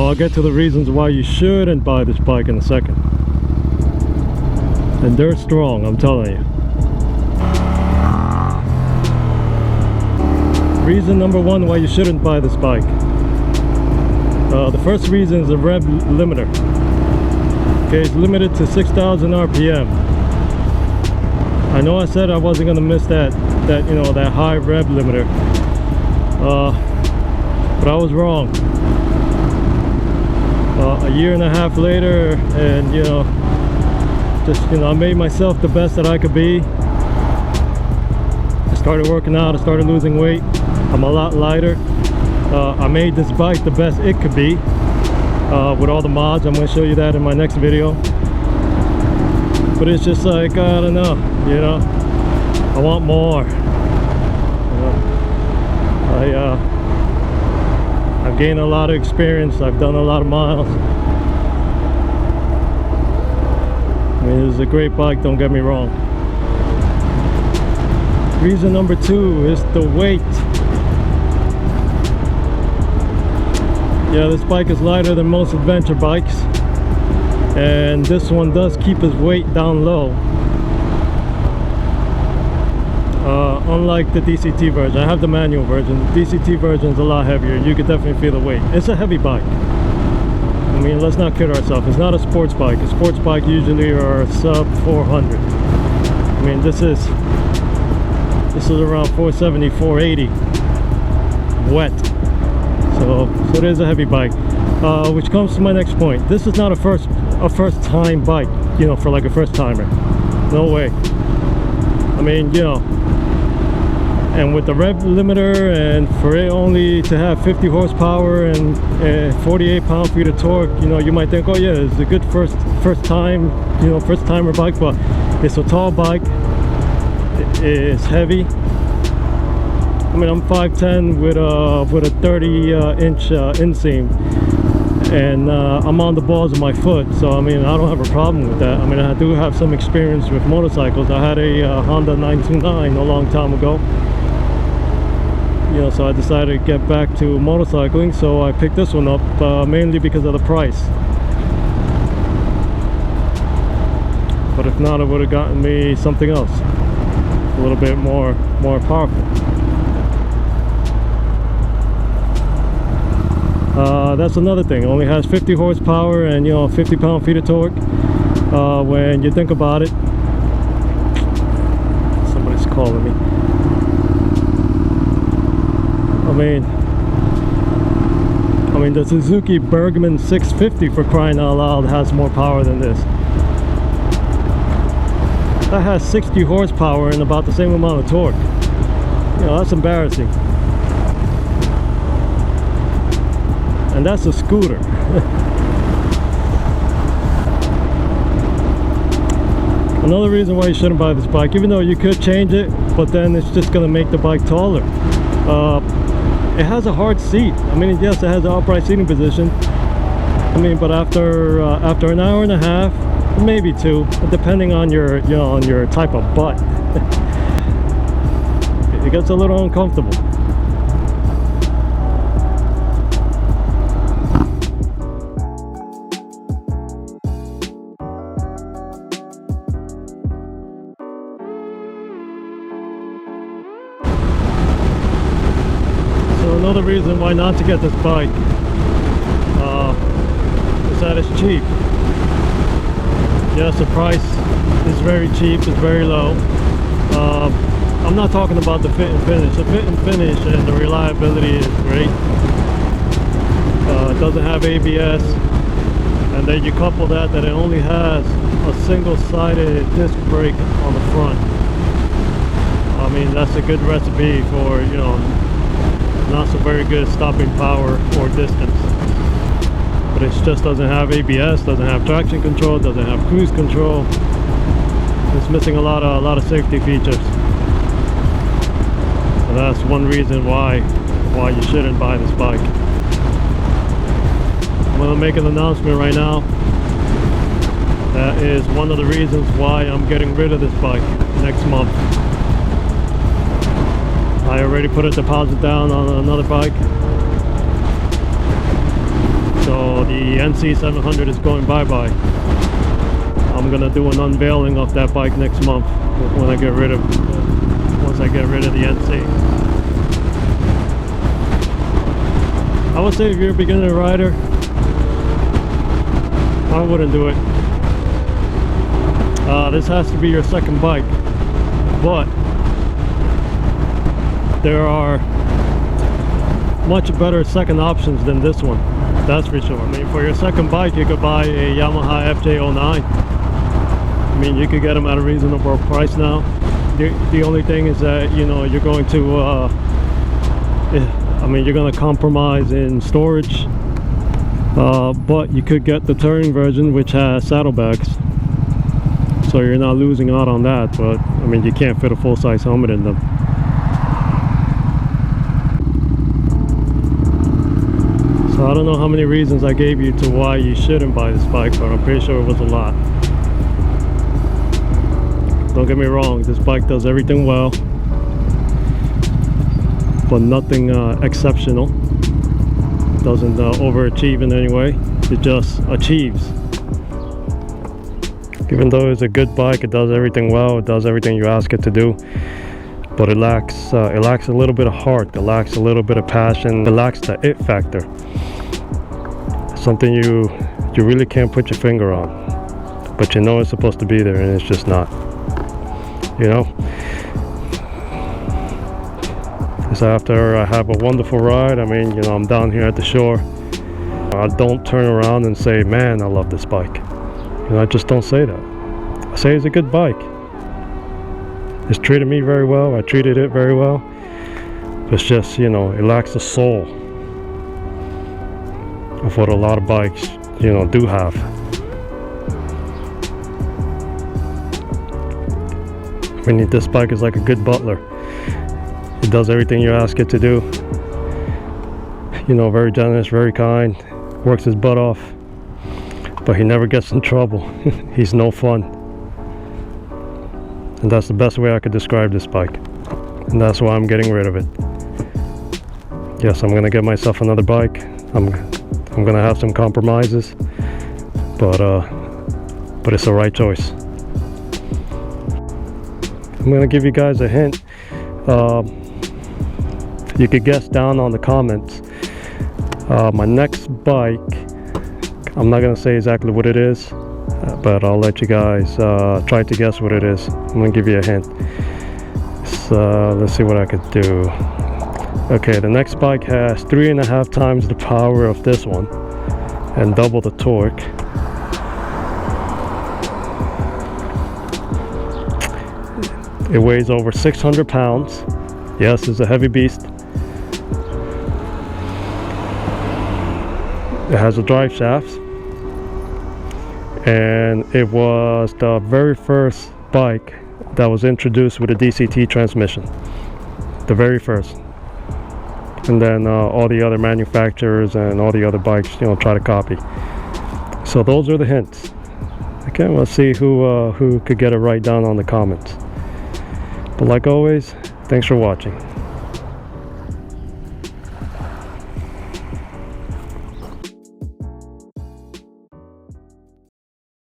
I'll get to the reasons why you shouldn't buy this bike in a second. And they're strong, I'm telling you. Reason number one why you shouldn't buy this bike. The first reason is the rev limiter. Okay, it's limited to 6,000 RPM. I know I said I wasn't gonna miss that you know, that high rev limiter, but I was wrong. A year and a half later, and you know, I made myself the best that I could be. I started working out, I started losing weight. I'm a lot lighter. I made this bike the best it could be, with all the mods. I'm going to show you that in my next video. But it's just like, I don't know, you know, I want more. You know, I've gained a lot of experience. I've done a lot of miles. I mean, this is a great bike, don't get me wrong. Reason number two is the weight. Yeah, this bike is lighter than most adventure bikes, and this one does keep its weight down low. Unlike the DCT version, I have the manual version. The DCT version is a lot heavier. You can definitely feel the weight. It's a heavy bike. I mean, let's not kid ourselves. It's not a sports bike. A sports bike usually are sub 400. I mean, this is around 470, 480 wet. So it is a heavy bike, which comes to my next point. This is not a first time bike, you know, for like a first timer. No way. I mean, you know, and with the rev limiter, and for it only to have 50 horsepower and 48 pound-feet of torque, you know, you might think, oh yeah, it's a good first time, you know, first timer bike, but it's a tall bike. It's heavy. I mean, I'm 5'10" with a 30-inch inseam, and I'm on the balls of my foot, so I mean, I don't have a problem with that. I mean, I do have some experience with motorcycles. I had a Honda 929 a long time ago, you know, so I decided to get back to motorcycling, so I picked this one up mainly because of the price. But if not, it would have gotten me something else a little bit more powerful. That's another thing. It only has 50 horsepower and, you know, 50 pound-feet of torque. When you think about it, somebody's calling me. I mean, the Suzuki Bergman 650, for crying out loud, has more power than this. That has 60 horsepower and about the same amount of torque. You know, that's embarrassing. And that's a scooter. Another reason why you shouldn't buy this bike, even though you could change it, but then it's just gonna make the bike taller. It has a hard seat. I mean, yes, it has an upright seating position. I mean, but after an hour and a half, maybe two, depending on your, you know, on your type of butt, it gets a little uncomfortable. Another reason why not to get this bike is that it's cheap. Yes, the price is very cheap, it's very low. I'm not talking about the fit and finish. The fit and finish and the reliability is great. It doesn't have ABS, and then you couple that it only has a single-sided disc brake on the front. I mean, that's a good recipe for, you know, not so very good stopping power or distance. But it just doesn't have ABS, doesn't have traction control, doesn't have cruise control. It's missing a lot of safety features. So that's one reason why you shouldn't buy this bike. I'm gonna make an announcement right now. That is one of the reasons why I'm getting rid of this bike next month. I already put a deposit down on another bike. So the Nc700 is going bye-bye. I'm gonna do an unveiling of that bike next month when I get rid of once I get rid of the NC. I would say if you're a beginner rider, I wouldn't do it. This has to be your second bike, but there are much better second options than this one, that's for sure. I mean, for your second bike, you could buy a Yamaha FJ09. I mean, you could get them at a reasonable price now. The only thing is that, you know, you're going to I mean, you're going to compromise in storage, but you could get the touring version, which has saddlebags, so you're not losing out on that. But I mean, you can't fit a full-size helmet in them. So I don't know how many reasons I gave you to why you shouldn't buy this bike, but I'm pretty sure it was a lot. Don't get me wrong, this bike does everything well, but nothing exceptional. Doesn't overachieve in any way. It just achieves. Even though it's a good bike, it does everything well. It does everything you ask it to do, but it lacks a little bit of heart. It lacks a little bit of passion. It lacks the it factor. Something you really can't put your finger on, but you know it's supposed to be there, and it's just not. You know. So after I have a wonderful ride, I mean, you know, I'm down here at the shore, I don't turn around and say, man, I love this bike. You know, I just don't say that. I say it's a good bike. It's treated me very well. I treated it very well. It's just, you know, it lacks the soul of what a lot of bikes, you know, do have. I mean, this bike is like a good butler. It does everything you ask it to do. You know, very generous, very kind, works his butt off, but he never gets in trouble. He's no fun. And that's the best way I could describe this bike. And that's why I'm getting rid of it. Yes, I'm gonna get myself another bike. I'm gonna have some compromises, but it's the right choice. I'm gonna give you guys a hint. You could guess down on the comments. My next bike, I'm not gonna say exactly what it is, but I'll let you guys try to guess what it is. I'm gonna give you a hint. So let's see what I could do. Okay, the next bike has 3.5 times the power of this one and double the torque. It weighs over 600 pounds. Yes, it's a heavy beast. It has a drive shaft, and it was the very first bike that was introduced with a DCT transmission. The very first. And then all the other manufacturers and all the other bikes, you know, try to copy. So those are the hints. Okay, we'll see who could get it right down on the comments. But like always, thanks for watching.